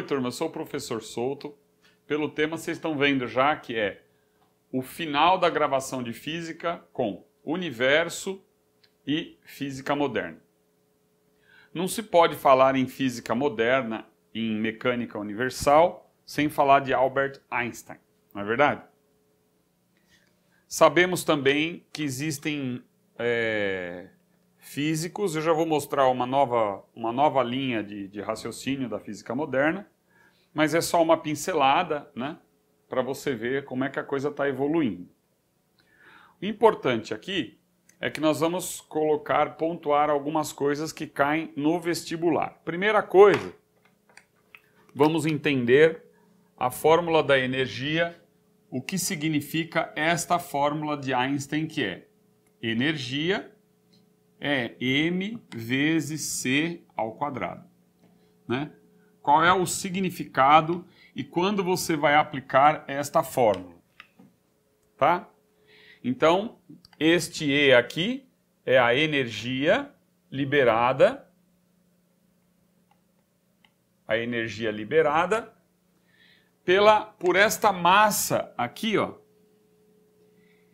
Oi, turma, eu sou o professor Souto. Pelo tema vocês estão vendo já que é o final da gravação de física com universo e física moderna. Não se pode falar em física moderna, em mecânica universal, sem falar de Albert Einstein, não é verdade? Sabemos também que existem físicos, eu já vou mostrar uma nova linha de raciocínio da física moderna, mas é só uma pincelada, né, para você ver como é que a coisa está evoluindo. O importante aqui é que nós vamos pontuar algumas coisas que caem no vestibular. Primeira coisa, vamos entender a fórmula da energia, o que significa esta fórmula de Einstein, que é energia é m vezes c ao quadrado, né? Qual é o significado e quando você vai aplicar esta fórmula, tá? Então, este E aqui é a energia liberada, por esta massa aqui, ó.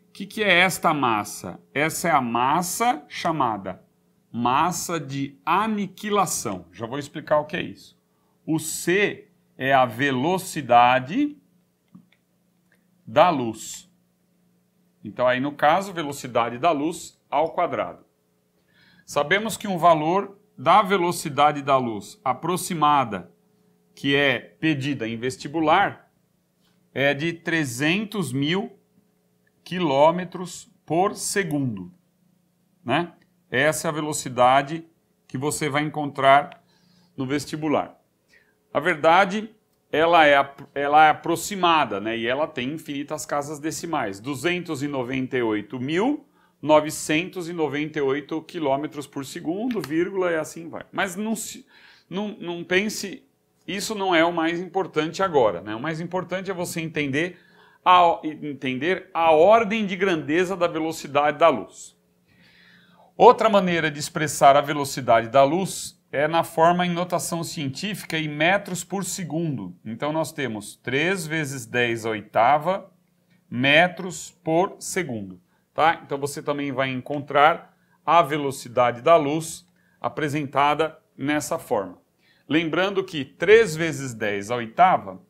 O que é esta massa? Essa é a massa chamada massa de aniquilação. Já vou explicar o que é isso. O C é a velocidade da luz. Então, aí no caso, velocidade da luz ao quadrado. Sabemos que um valor da velocidade da luz aproximada, que é pedida em vestibular, é de 300 mil quilômetros por segundo, né? Essa é a velocidade que você vai encontrar no vestibular. A verdade, ela é aproximada, né? E ela tem infinitas casas decimais. 298.998 quilômetros por segundo, vírgula, e assim vai. Mas não pense, isso não é o mais importante agora, né? O mais importante é você entender a ordem de grandeza da velocidade da luz. Outra maneira de expressar a velocidade da luz é na forma em notação científica em metros por segundo. Então nós temos 3 vezes 10 à oitava metros por segundo. Tá? Então você também vai encontrar a velocidade da luz apresentada nessa forma. Lembrando que 3 vezes 10 à oitava,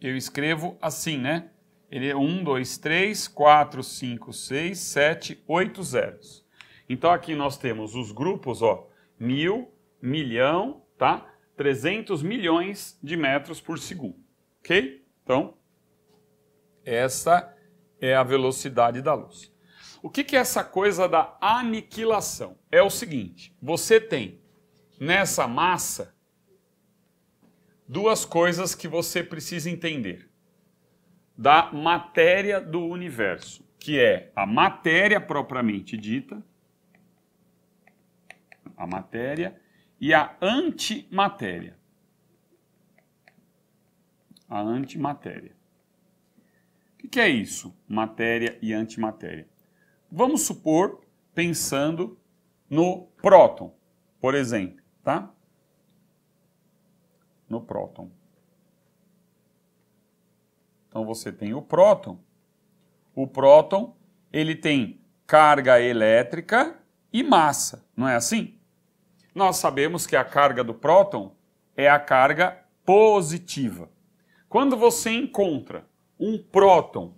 eu escrevo assim, né? Ele é 1, 2, 3, 4, 5, 6, 7, 8 zeros. Então aqui nós temos os grupos, ó, 1000, milhão, tá? 300 milhões de metros por segundo, ok? Então, essa é a velocidade da luz. O que é essa coisa da aniquilação? É o seguinte, você tem nessa massa duas coisas que você precisa entender da matéria do universo, que é a matéria propriamente dita, a matéria, e a antimatéria. A antimatéria. O que é isso? Matéria e antimatéria. Vamos supor, pensando no próton, por exemplo, tá? No próton. Então você tem o próton. O próton, ele tem carga elétrica e massa, não é assim? Nós sabemos que a carga do próton é a carga positiva. Quando você encontra um próton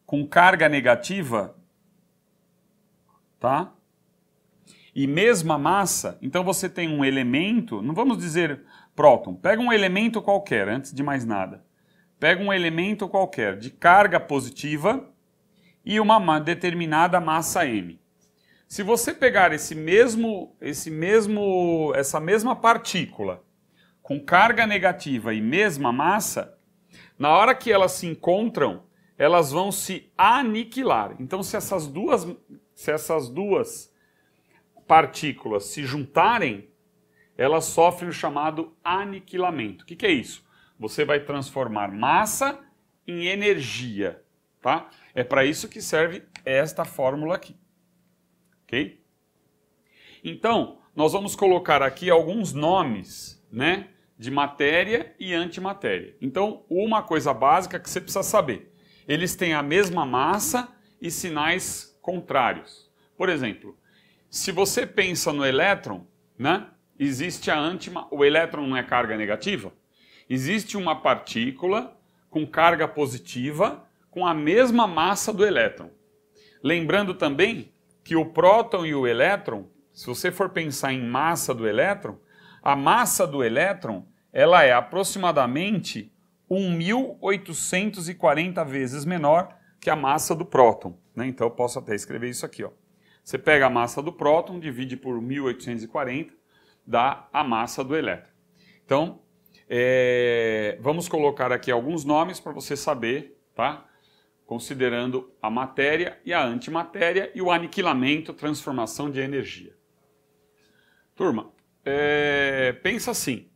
com carga negativa, tá? E mesma massa, então você tem um elemento, não vamos dizer próton, pega um elemento qualquer, antes de mais nada. Pega um elemento qualquer de carga positiva e uma determinada massa m. Se você pegar essa mesma partícula com carga negativa e mesma massa, na hora que elas se encontram, elas vão se aniquilar. Então, se essas duas partículas se juntarem, elas sofrem o chamado aniquilamento. O que é isso? Você vai transformar massa em energia, tá? É para isso que serve esta fórmula aqui. Ok? Então, nós vamos colocar aqui alguns nomes né, de matéria e antimatéria. Então, uma coisa básica que você precisa saber. Eles têm a mesma massa e sinais contrários. Por exemplo, se você pensa no elétron, né, existe o elétron não é carga negativa? Existe uma partícula com carga positiva com a mesma massa do elétron. Lembrando também que o próton e o elétron, se você for pensar em massa do elétron, a massa do elétron ela é aproximadamente 1.840 vezes menor que a massa do próton, né? Então eu posso até escrever isso aqui, ó. Você pega a massa do próton, divide por 1.840, dá a massa do elétron. Então, vamos colocar aqui alguns nomes para você saber, tá? Considerando a matéria e a antimatéria e o aniquilamento, transformação de energia. Turma, pensa assim,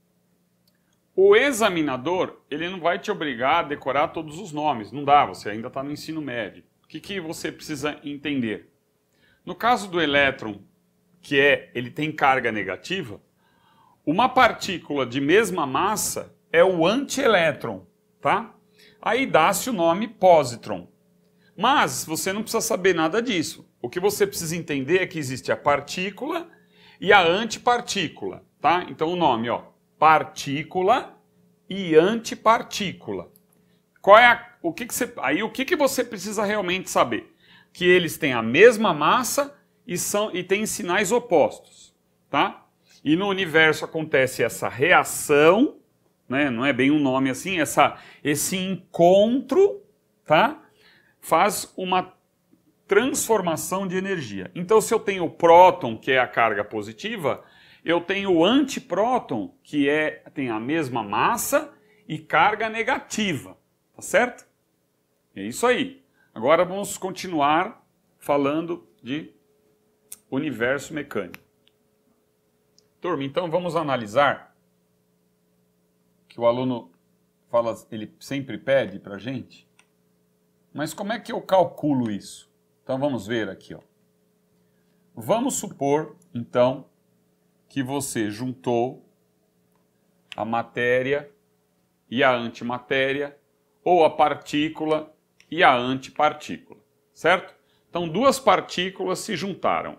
o examinador, ele não vai te obrigar a decorar todos os nomes, não dá, você ainda está no ensino médio. O que você precisa entender? No caso do elétron, ele tem carga negativa, uma partícula de mesma massa é o antielétron, tá? Aí dá-se o nome positron. Mas você não precisa saber nada disso. O que você precisa entender é que existe a partícula e a antipartícula, tá? Então o nome, ó, partícula e antipartícula. O que você precisa realmente saber? Que eles têm a mesma massa e têm sinais opostos, tá? E no universo acontece essa reação, né? Não é bem um nome assim, esse encontro, tá? Faz uma transformação de energia. Então, se eu tenho o próton, que é a carga positiva, eu tenho o antipróton, que tem a mesma massa e carga negativa, tá certo? É isso aí. Agora vamos continuar falando de universo mecânico. Turma, então vamos analisar que o aluno fala, ele sempre pede para a gente, mas como é que eu calculo isso? Então vamos ver aqui, ó. Vamos supor, então, que você juntou a matéria e a antimatéria, ou a partícula e a antipartícula, certo? Então duas partículas se juntaram,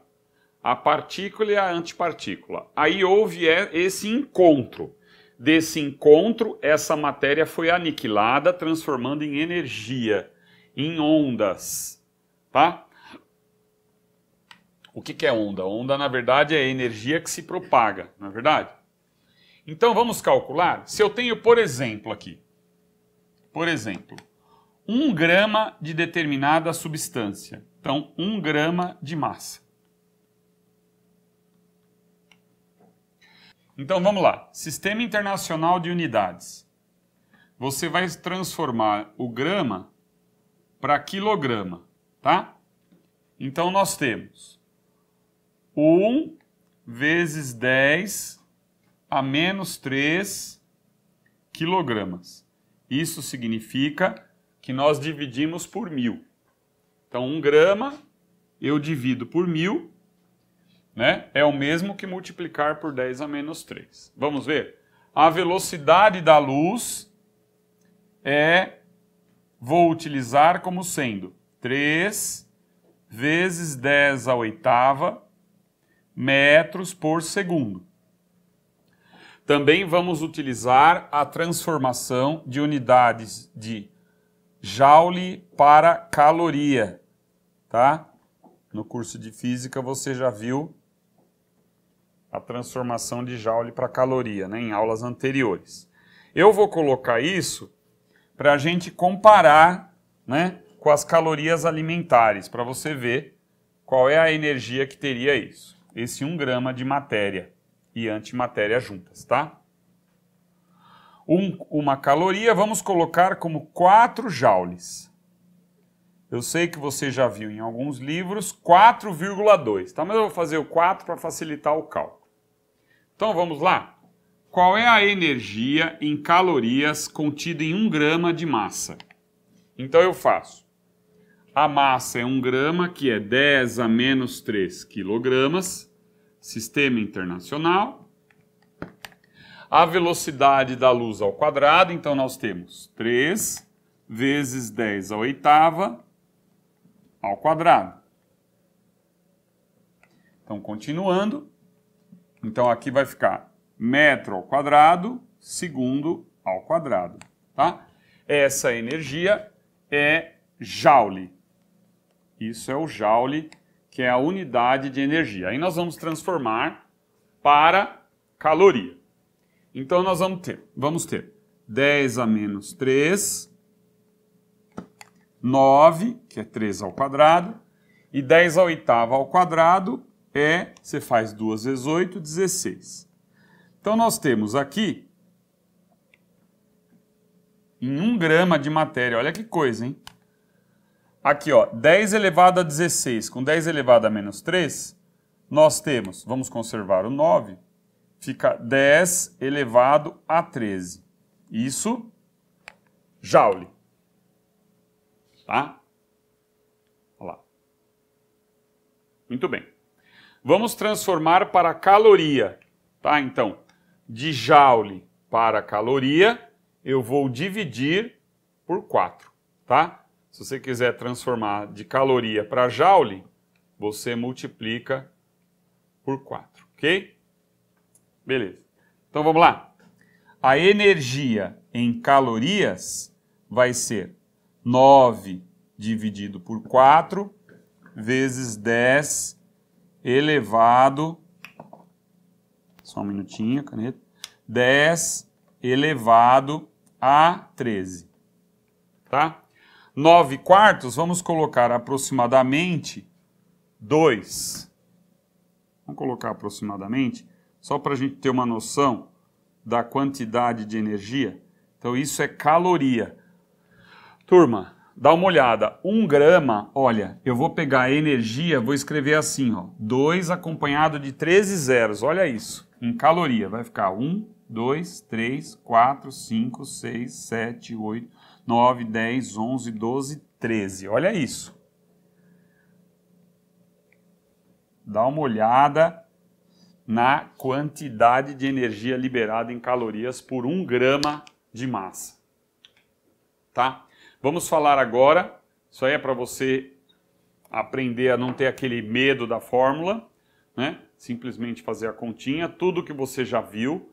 a partícula e a antipartícula. Aí houve esse encontro. Desse encontro, essa matéria foi aniquilada, transformando em energia, em ondas, tá? O que é onda? Onda, na verdade, é energia que se propaga, não é verdade? Então, vamos calcular. Se eu tenho, por exemplo, aqui, 1 grama de determinada substância. Então, 1 grama de massa. Então, vamos lá. Sistema Internacional de Unidades. Você vai transformar o grama para quilograma, tá? Então, nós temos 1 vezes 10 a menos 3 quilogramas. Isso significa que nós dividimos por 1000. Então, 1 grama eu divido por 1000, né? É o mesmo que multiplicar por 10 a menos 3. Vamos ver? A velocidade da luz vou utilizar como sendo 3 vezes 10 à oitava metros por segundo. Também vamos utilizar a transformação de unidades de joule para caloria, tá? No curso de física você já viu a transformação de joule para caloria, né, em aulas anteriores. Eu vou colocar isso para a gente comparar, né, com as calorias alimentares, para você ver qual é a energia que teria isso. Esse 1 grama de matéria e antimatéria juntas, tá? Uma caloria vamos colocar como 4 joules. Eu sei que você já viu em alguns livros 4,2, tá? Mas eu vou fazer o 4 para facilitar o cálculo. Então vamos lá? Qual é a energia em calorias contida em 1 grama de massa? Então eu faço. A massa é 1 grama, que é 10 a menos 3 quilogramas. Sistema Internacional. A velocidade da luz ao quadrado, então nós temos 3 vezes 10 à oitava ao quadrado. Então, continuando. Então, aqui vai ficar metro ao quadrado, segundo ao quadrado. Tá? Essa energia é joule. Isso é o joule, que é a unidade de energia. Aí nós vamos transformar para caloria. Então nós vamos ter 10 a menos 3, 9, que é 3 ao quadrado, e 10 à oitava ao quadrado você faz 2 vezes 8, 16. Então nós temos aqui, em 1 grama de matéria, olha que coisa, hein? Aqui, ó, 10 elevado a 16 com 10 elevado a menos 3, nós temos, vamos conservar o 9, fica 10 elevado a 13. Isso, joule. Tá? Olha lá. Muito bem. Vamos transformar para caloria. Tá? Então, de joule para caloria, eu vou dividir por 4. Tá? Se você quiser transformar de caloria para joule, você multiplica por 4, ok? Beleza. Então vamos lá. A energia em calorias vai ser 9 dividido por 4 vezes 10 elevado... Só um minutinho, caneta. 10 elevado a 13. Tá? 9 quartos, vamos colocar aproximadamente 2. Vamos colocar aproximadamente, só para a gente ter uma noção da quantidade de energia. Então isso é caloria. Turma, dá uma olhada. 1 grama, olha, eu vou pegar a energia, vou escrever assim, ó, 2 acompanhado de 13 zeros, olha isso. Em caloria, vai ficar 1, 2, 3, 4, 5, 6, 7, 8... 9, 10, 11, 12, 13. Olha isso. Dá uma olhada na quantidade de energia liberada em calorias por 1 grama de massa. Tá? Vamos falar agora, isso aí é para você aprender a não ter aquele medo da fórmula, né? Simplesmente fazer a continha, tudo que você já viu,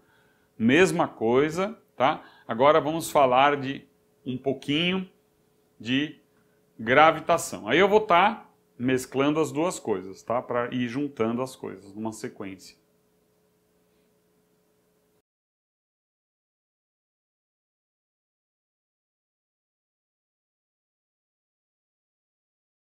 mesma coisa, tá? Agora vamos falar de um pouquinho de gravitação. Aí eu vou estar mesclando as duas coisas, tá? Para ir juntando as coisas numa sequência.